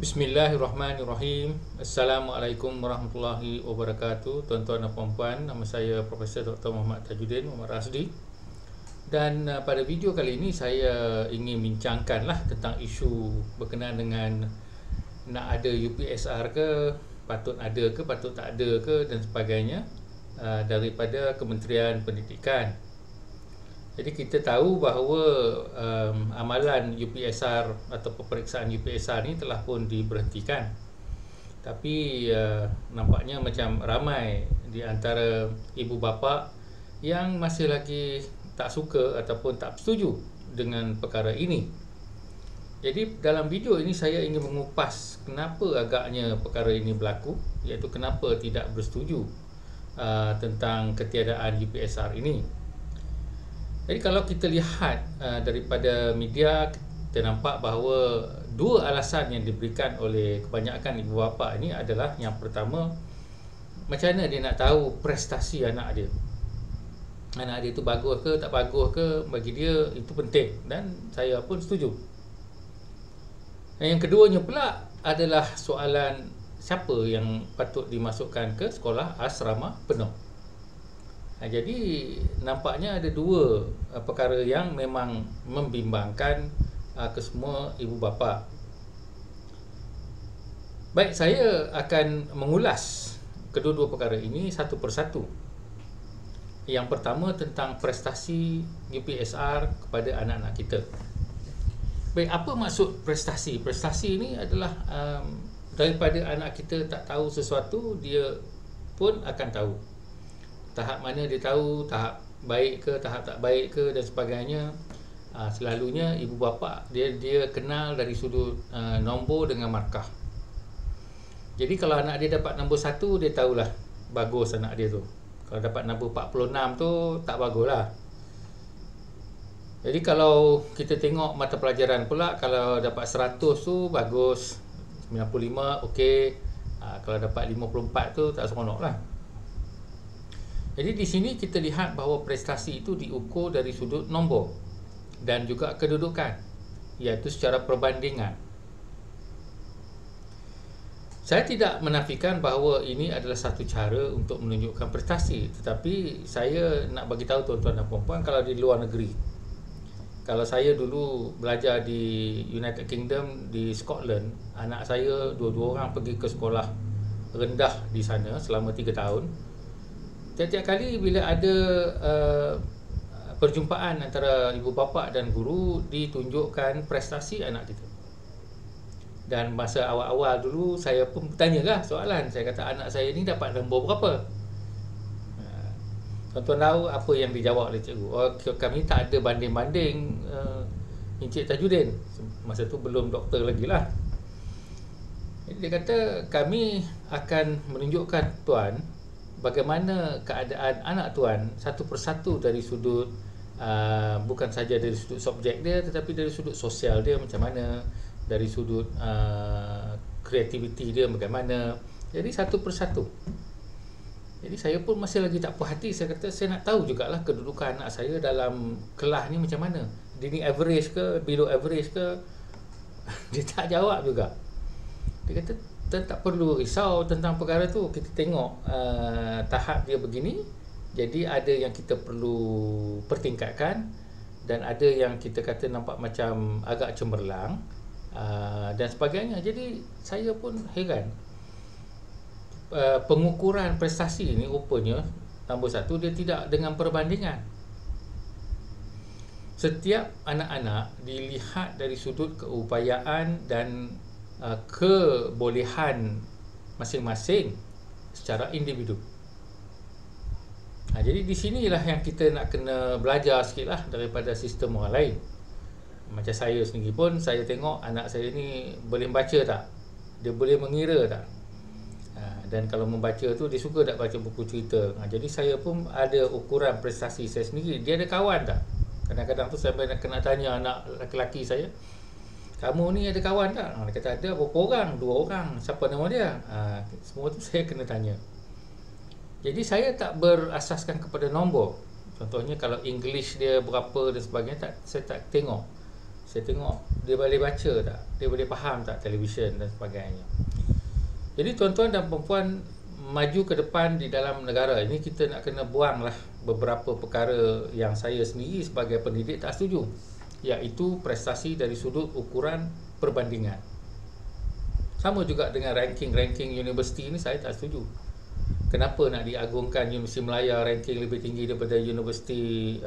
Bismillahirrahmanirrahim. Assalamualaikum warahmatullahi wabarakatuh. Tuan-tuan dan puan-puan, nama saya Profesor Dr. Muhammad Tajuddin Muhammad Rasdi. Dan pada video kali ini saya ingin bincangkanlah tentang isu berkenaan dengan nak ada UPSR ke, patut ada ke, patut tak ada ke dan sebagainya daripada Kementerian Pendidikan. Jadi kita tahu bahawa amalan UPSR atau peperiksaan UPSR ni telah pun diberhentikan. Tapi nampaknya macam ramai di antara ibu bapa yang masih lagi tak suka ataupun tak setuju dengan perkara ini. Jadi dalam video ini saya ingin mengupas kenapa agaknya perkara ini berlaku, iaitu kenapa tidak bersetuju tentang ketiadaan UPSR ini. Jadi kalau kita lihat daripada media, kita nampak bahawa dua alasan yang diberikan oleh kebanyakan ibu bapa ini adalah, yang pertama, macam mana dia nak tahu prestasi anak dia. Anak dia tu bagus ke tak bagus ke, bagi dia itu penting, dan saya pun setuju. Dan yang keduanya pula adalah soalan siapa yang patut dimasukkan ke sekolah asrama penuh. Jadi nampaknya ada dua perkara yang memang membimbangkan kesemua ibu bapa. Baik, saya akan mengulas kedua-dua perkara ini satu persatu. Yang pertama tentang prestasi UPSR kepada anak-anak kita. Baik, apa maksud prestasi? Prestasi ini adalah daripada anak kita tak tahu sesuatu, dia pun akan tahu. Tahap mana dia tahu, tahap baik ke, tahap tak baik ke dan sebagainya. Selalunya ibu bapa dia kenal dari sudut nombor dengan markah. Jadi kalau anak dia dapat nombor 1, dia tahulah bagus anak dia tu. Kalau dapat nombor 46 tu tak baguslah. Jadi kalau kita tengok mata pelajaran pula, kalau dapat 100 tu bagus, 95 okey. Kalau dapat 54 tu tak seronoklah. Jadi di sini kita lihat bahawa prestasi itu diukur dari sudut nombor dan juga kedudukan, iaitu secara perbandingan. Saya tidak menafikan bahawa ini adalah satu cara untuk menunjukkan prestasi, tetapi saya nak bagi tahu tuan-tuan dan puan-puan, kalau di luar negeri, kalau saya dulu belajar di United Kingdom, di Scotland, anak saya dua-dua orang pergi ke sekolah rendah di sana selama 3 tahun. Tiap-tiap kali bila ada perjumpaan antara ibu bapa dan guru, ditunjukkan prestasi anak kita. Dan masa awal-awal dulu, saya pun bertanyalah soalan. Saya kata, anak saya ni dapat nombor berapa? Tuan-tuan tahu apa yang dijawab oleh cikgu? Oh, kami tak ada banding-banding, Encik Tajuddin. Masa tu belum doktor lagi lah. Jadi dia kata, kami akan menunjukkan tuan bagaimana keadaan anak tuan satu persatu dari sudut bukan saja dari sudut subjek dia, tetapi dari sudut sosial dia macam mana, dari sudut kreativiti dia bagaimana. Jadi satu persatu. Jadi saya pun masih lagi tak puas hati. Saya kata saya nak tahu jugalah kedudukan anak saya dalam kelas ni macam mana. Dia ni average ke, below average ke? Dia tak jawab juga. Dia kata tak perlu risau tentang perkara tu. Kita tengok tahap dia begini, jadi ada yang kita perlu pertingkatkan dan ada yang kita kata nampak macam agak cemerlang dan sebagainya. Jadi saya pun heran. Pengukuran prestasi ni rupanya, nombor 1, dia tidak dengan perbandingan. Setiap anak-anak dilihat dari sudut keupayaan dan kebolehan masing-masing secara individu. Jadi di sinilah yang kita nak kena belajar sikitlah daripada sistem orang lain. Macam saya sendiri pun, saya tengok anak saya ni boleh membaca tak? Dia boleh mengira tak? Dan kalau membaca tu, dia suka tak baca buku cerita. Jadi saya pun ada ukuran prestasi saya sendiri. Dia ada kawan tak? Kadang-kadang tu saya kena tanya anak lelaki saya, kamu ni ada kawan tak? Dia kata ada. Berapa orang? 2 orang. Siapa nama dia? Semua tu saya kena tanya. Jadi saya tak berasaskan kepada nombor. Contohnya kalau English dia berapa dan sebagainya, saya tak tengok. Saya tengok dia boleh baca tak, dia boleh faham tak televisyen dan sebagainya. Jadi tuan-tuan dan puan-puan, maju ke depan di dalam negara ini, kita nak kena buanglah beberapa perkara yang saya sendiri sebagai pendidik tak setuju, iaitu prestasi dari sudut ukuran perbandingan. Sama juga dengan ranking universiti ini, saya tak setuju. Kenapa nak diagungkan Universiti Melaya ranking lebih tinggi daripada Universiti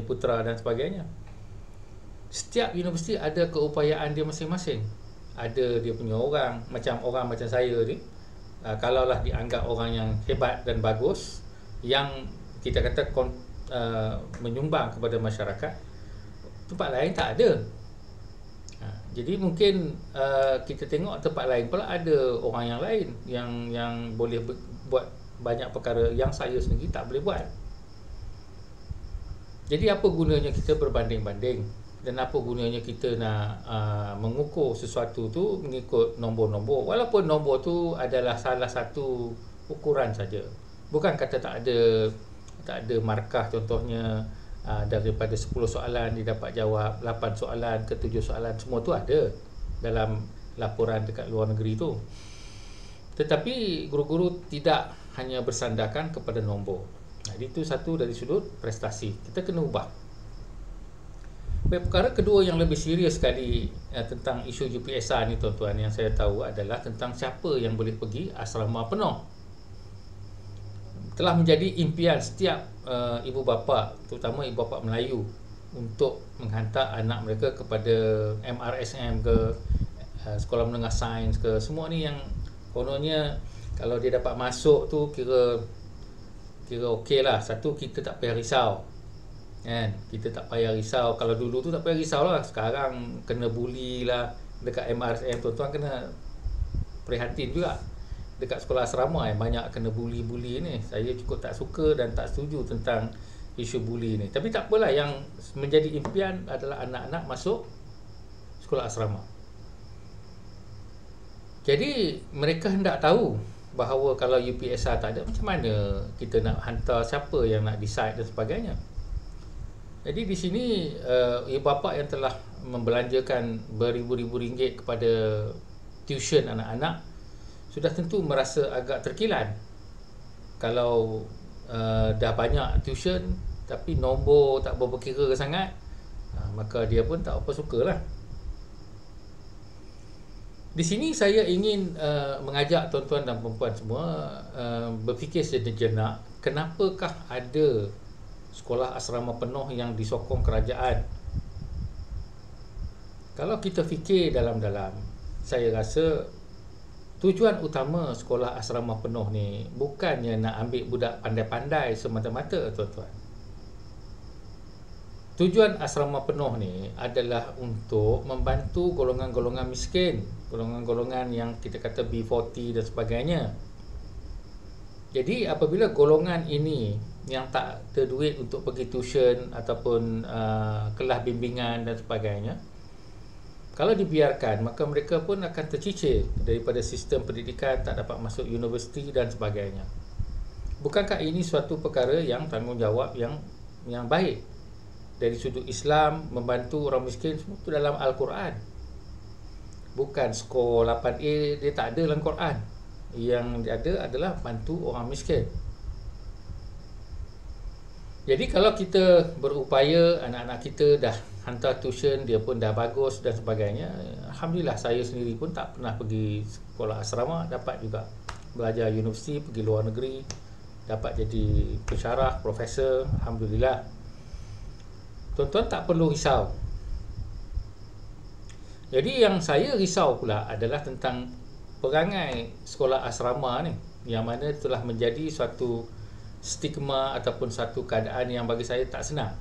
Putra dan sebagainya? Setiap universiti ada keupayaan dia masing-masing. Ada dia punya orang macam saya ni, kalaulah dianggap orang yang hebat dan bagus, yang kita kata menyumbang kepada masyarakat, tempat lain tak ada. Jadi mungkin kita tengok tempat lain pula ada orang yang lain yang boleh buat banyak perkara yang saya sendiri tak boleh buat. Jadi apa gunanya kita berbanding-banding, dan apa gunanya kita nak mengukur sesuatu tu mengikut nombor-nombor, walaupun nombor tu adalah salah satu ukuran saja. Bukan kata tak ada markah, contohnya daripada 10 soalan dia dapat jawab 8 soalan ke 7 soalan, semua tu ada dalam laporan dekat luar negeri tu. Tetapi guru-guru tidak hanya bersandarkan kepada nombor. Jadi itu satu dari sudut prestasi. Kita kena ubah. Baik, perkara kedua yang lebih serius sekali tentang isu UPSR ni tuan-tuan, yang saya tahu adalah tentang siapa yang boleh pergi asrama penuh. Telah menjadi impian setiap ibu bapa, terutama ibu bapa Melayu, untuk menghantar anak mereka kepada MRSM ke sekolah menengah sains ke, semua ni yang kononnya kalau dia dapat masuk tu kira okey lah. Satu, kita tak payah risau kan, kita tak payah risau. Kalau dulu tu tak payah risau lah, sekarang kena bully lah dekat MRSM, tuan-tuan kena prihatin juga. Dekat sekolah asrama banyak kena bully ni. Saya cukup tak suka dan tak setuju tentang isu bully ni. Tapi tak apalah, yang menjadi impian adalah anak-anak masuk sekolah asrama. Jadi mereka hendak tahu bahawa kalau UPSR tak ada, macam mana kita nak hantar, siapa yang nak decide dan sebagainya. Jadi di sini ibu bapa yang telah membelanjakan beribu-ribu ringgit kepada tuition anak-anak sudah tentu merasa agak terkilan. Kalau dah banyak tuition tapi nombor tak berkira sangat, maka dia pun tak apa sukalah. Di sini saya ingin mengajak tuan-tuan dan puan-puan semua berfikir sejenak, kenapakah ada sekolah asrama penuh yang disokong kerajaan? Kalau kita fikir dalam-dalam, saya rasa tujuan utama sekolah asrama penuh ni bukannya nak ambil budak pandai-pandai semata-mata, tuan-tuan. Tujuan asrama penuh ni adalah untuk membantu golongan-golongan miskin, golongan-golongan yang kita kata B40 dan sebagainya. Jadi apabila golongan ini yang tak ada duit untuk pergi tuition ataupun kelas bimbingan dan sebagainya, kalau dibiarkan, maka mereka pun akan tercicir daripada sistem pendidikan, tak dapat masuk universiti dan sebagainya. Bukankah ini suatu perkara yang tanggungjawab yang baik? Dari sudut Islam, membantu orang miskin, semua itu dalam Al-Quran. Bukan skor 8A, dia tak ada dalam Quran. Yang ada adalah bantu orang miskin. Jadi kalau kita berupaya, anak-anak kita dah hantar tuition, dia pun dah bagus dan sebagainya, alhamdulillah, saya sendiri pun tak pernah pergi sekolah asrama, dapat juga belajar universiti, pergi luar negeri, dapat jadi pensyarah, profesor, alhamdulillah. Tuan-tuan tak perlu risau. Jadi yang saya risau pula adalah tentang perangai sekolah asrama ni, yang mana telah menjadi suatu stigma ataupun satu keadaan yang bagi saya tak senang.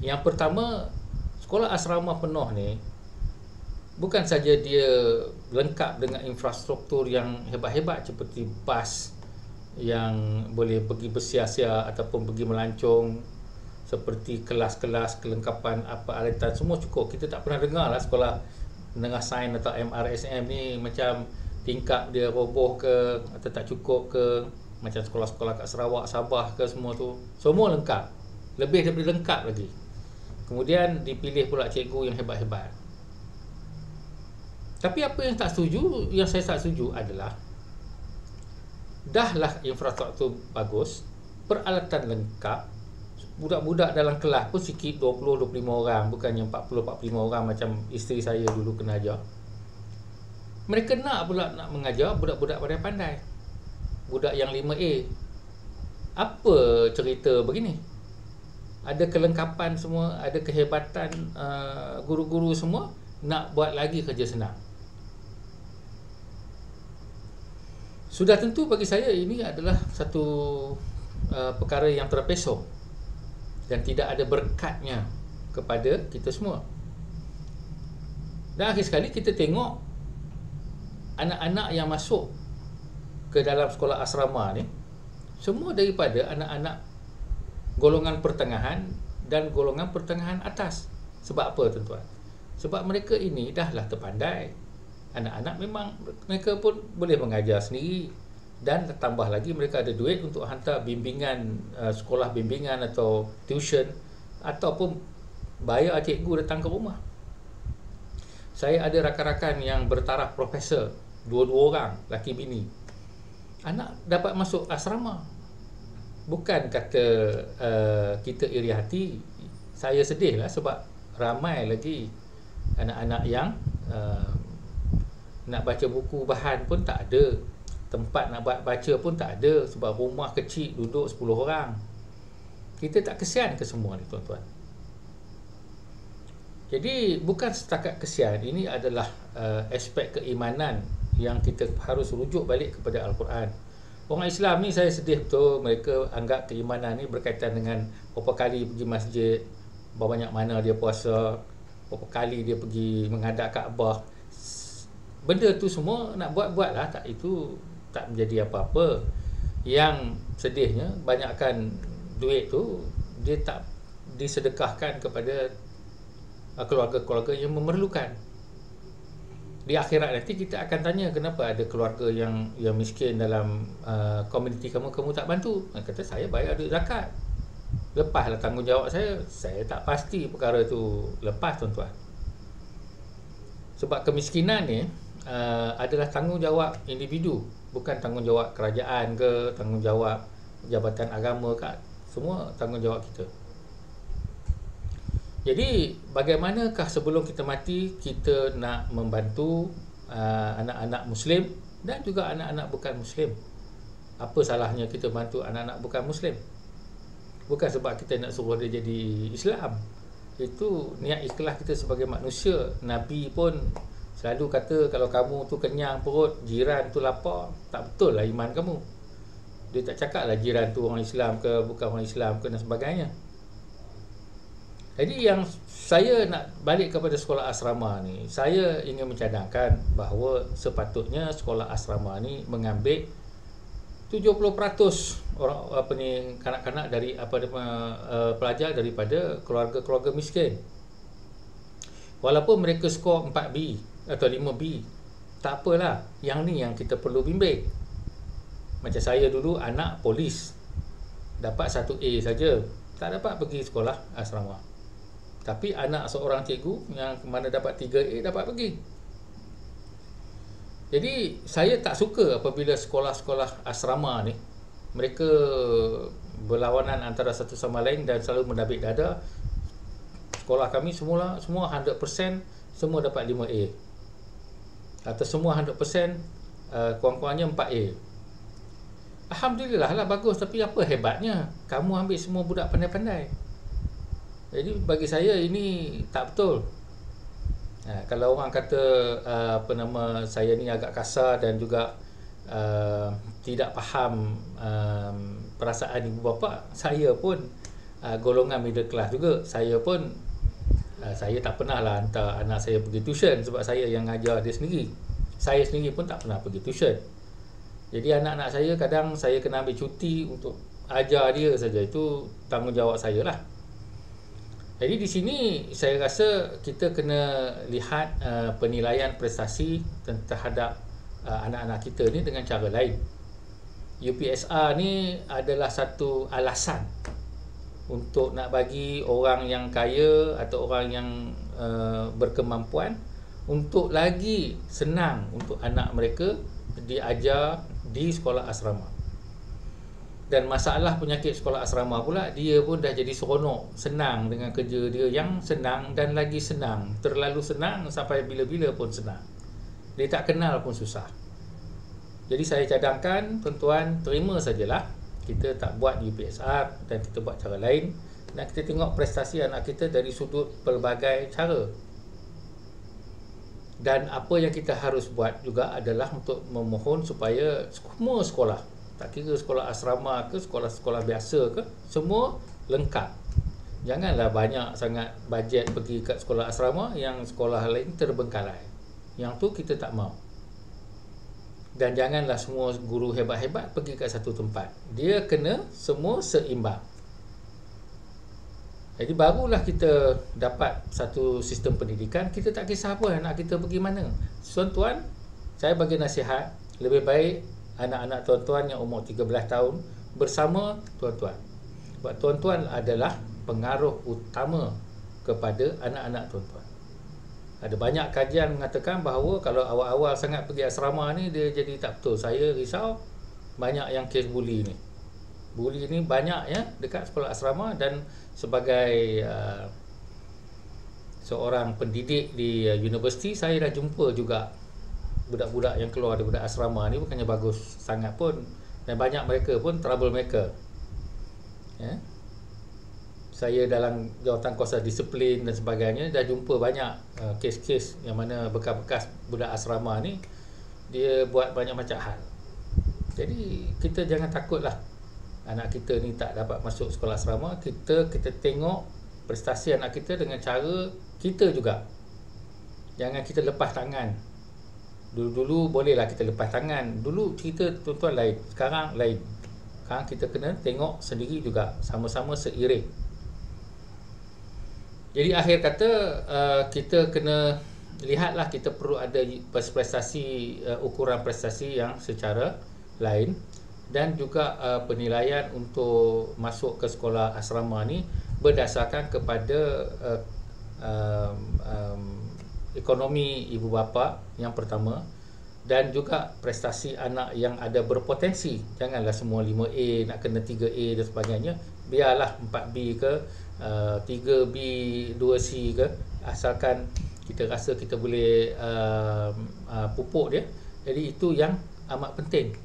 Yang pertama, sekolah asrama penuh ni bukan saja dia lengkap dengan infrastruktur yang hebat-hebat seperti bas yang boleh pergi bersia-sia ataupun pergi melancong, seperti kelas-kelas, kelengkapan apa alatan, semua cukup. Kita tak pernah dengar lah sekolah menengah sains atau MRSM ni macam tingkap dia roboh ke atau tak cukup ke, macam sekolah-sekolah kat Sarawak, Sabah ke, semua tu semua lengkap, lebih daripada lengkap lagi. Kemudian dipilih pula cikgu yang hebat-hebat. Tapi apa yang saya tak setuju adalah dahlah infrastruktur bagus, peralatan lengkap, budak-budak dalam kelas pun sikit 20-25 orang, bukannya 40-45 orang macam isteri saya dulu kena ajar. Mereka nak mengajar budak-budak pandai-pandai, budak yang 5A. Apa cerita begini? Ada kelengkapan semua, ada kehebatan guru-guru semua, nak buat lagi kerja senang. Sudah tentu bagi saya ini adalah satu perkara yang terpesong dan tidak ada berkatnya kepada kita semua. Dan akhir sekali kita tengok anak-anak yang masuk ke dalam sekolah asrama ni semua daripada anak-anak golongan pertengahan dan golongan pertengahan atas. Sebab apa tuan-tuan? Sebab mereka ini dahlah terpandai. Anak-anak memang mereka pun boleh mengajar sendiri, dan tambah lagi mereka ada duit untuk hantar bimbingan, sekolah bimbingan atau tuition, ataupun bayar cikgu datang ke rumah. Saya ada rakan-rakan yang bertaraf profesor, 2 orang, laki bini. Anak dapat masuk asrama. Bukan kata kita iri hati. Saya sedih lah sebab ramai lagi anak-anak yang nak baca buku bahan pun tak ada, tempat nak baca pun tak ada, sebab rumah kecil duduk 10 orang. Kita tak kesian ke semua ni tuan-tuan? Jadi bukan setakat kesian, ini adalah aspek keimanan yang kita harus rujuk balik kepada Al-Quran. Orang Islam ni saya sedih betul, mereka anggap keimanan ni berkaitan dengan berapa kali pergi masjid, berapa banyak mana dia puasa, berapa kali dia pergi menghadap Kaabah. Benda tu semua nak buat-buat lah, tak, itu tak menjadi apa-apa. Yang sedihnya banyakkan duit tu dia tak disedekahkan kepada keluarga-keluarga yang memerlukan. Di akhirat nanti kita akan tanya, kenapa ada keluarga yang miskin dalam komuniti kamu tak bantu? Kata, saya bayar duit zakat. Lepaslah tanggungjawab saya. Saya tak pasti perkara tu lepas tuan-tuan. Sebab kemiskinan ni adalah tanggungjawab individu, bukan tanggungjawab kerajaan ke, tanggungjawab jabatan agama ke, semua tanggungjawab kita. Jadi bagaimanakah sebelum kita mati kita nak membantu anak-anak Muslim dan juga anak-anak bukan Muslim? Apa salahnya kita bantu anak-anak bukan Muslim? Bukan sebab kita nak suruh dia jadi Islam. Itu niat ikhlas kita sebagai manusia. Nabi pun selalu kata, kalau kamu tu kenyang perut, jiran tu lapar, tak betul lah iman kamu. Dia tak cakap lah jiran tu orang Islam ke bukan orang Islam ke dan sebagainya. Jadi yang saya nak balik kepada sekolah asrama ni, saya ingin mencadangkan bahawa sepatutnya sekolah asrama ni mengambil 70% orang kanak-kanak dari pelajar daripada keluarga-keluarga miskin. Walaupun mereka skor 4B atau 5B, tak apalah. Yang ni yang kita perlu bimbing. Macam saya dulu anak polis, dapat 1A saja, tak dapat pergi sekolah asrama. Tapi anak seorang cikgu yang mana dapat 3A dapat pergi. Jadi saya tak suka apabila sekolah-sekolah asrama ni mereka berlawanan antara satu sama lain dan selalu mendabik dada. Sekolah kami semua 100% semua dapat 5A, atau semua 100% kurang-kurangnya 4A. Alhamdulillah lah, bagus. Tapi apa hebatnya kamu ambil semua budak pandai-pandai? Jadi bagi saya ini tak betul. Kalau orang kata saya ni agak kasar dan juga tidak faham perasaan ibu bapa, saya pun golongan middle class juga. Saya pun saya tak pernah lah hantar anak saya pergi tuition sebab saya yang ngajar dia sendiri. Saya sendiri pun tak pernah pergi tuition. Jadi anak-anak saya kadang saya kena ambil cuti untuk ajar dia saja. Itu tanggungjawab saya lah. Jadi di sini saya rasa kita kena lihat penilaian prestasi terhadap anak-anak kita ni dengan cara lain. UPSR ni adalah satu alasan untuk nak bagi orang yang kaya atau orang yang berkemampuan untuk lagi senang untuk anak mereka diajar di sekolah asrama. Dan masalah penyakit sekolah asrama pula, dia pun dah jadi seronok, senang dengan kerja dia yang senang dan lagi senang, terlalu senang sampai bila-bila pun senang. Dia tak kenal pun susah. Jadi saya cadangkan tuan-tuan terima sajalah, kita tak buat UPSR dan kita buat cara lain, dan kita tengok prestasi anak kita dari sudut pelbagai cara. Dan apa yang kita harus buat juga adalah untuk memohon supaya semua sekolah, tak kira sekolah asrama ke sekolah-sekolah biasa ke, semua lengkap. Janganlah banyak sangat bajet pergi kat sekolah asrama, yang sekolah lain terbengkalai. Yang tu kita tak mau. Dan janganlah semua guru hebat-hebat pergi kat satu tempat. Dia kena semua seimbang. Jadi barulah kita dapat satu sistem pendidikan. Kita tak kisah apa anak kita pergi mana. Tuan-tuan, saya bagi nasihat, lebih baik anak-anak tuan-tuan yang umur 13 tahun bersama tuan-tuan. Sebab tuan-tuan adalah pengaruh utama kepada anak-anak tuan-tuan. Ada banyak kajian mengatakan bahawa kalau awal-awal sangat pergi asrama ni, dia jadi tak betul. Saya risau banyak yang kes buli ni. Buli ni banyak ya dekat sekolah asrama. Dan sebagai seorang pendidik di universiti, saya dah jumpa juga budak-budak yang keluar daripada asrama ni bukannya bagus sangat pun, dan banyak mereka pun troublemaker ya. Saya dalam jawatankuasa disiplin dan sebagainya dah jumpa banyak kes-kes yang mana bekas-bekas budak asrama ni dia buat banyak macam hal. Jadi kita jangan takutlah anak kita ni tak dapat masuk sekolah asrama. Kita tengok prestasi anak kita dengan cara kita juga. Jangan kita lepas tangan. Dulu-dulu bolehlah kita lepas tangan. Dulu cerita tuan-tuan lain, sekarang lain. Sekarang kita kena tengok sendiri juga, sama-sama seiring. Jadi akhir kata, kita kena lihatlah, kita perlu ada prestasi, ukuran prestasi yang secara lain. Dan juga penilaian untuk masuk ke sekolah asrama ni berdasarkan kepada ekonomi ibu bapa yang pertama, dan juga prestasi anak yang ada berpotensi. Janganlah semua 5A nak kena 3A dan sebagainya. Biarlah 4B ke 3B 2C ke, asalkan kita rasa kita boleh pupuk dia. Jadi itu yang amat penting.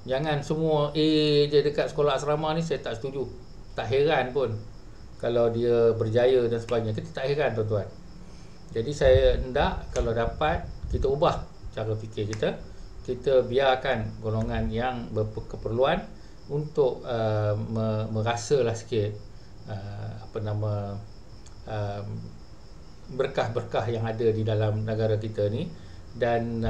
Jangan semua A je dekat sekolah asrama ni. Saya tak setuju. Tak heran pun kalau dia berjaya dan sebagainya. Kita tak heran tuan-tuan. Jadi saya hendak kalau dapat kita ubah cara fikir kita. Kita biarkan golongan yang berkeperluan untuk merasalah sikit berkah-berkah yang ada di dalam negara kita ni. Dan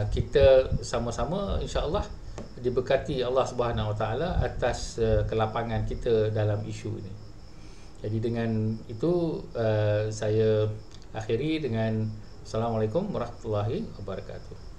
kita sama-sama insya-Allah diberkati Allah Subhanahu Wa Taala atas kelapangan kita dalam isu ini. Jadi dengan itu saya akhiri dengan Assalamualaikum warahmatullahi wabarakatuh.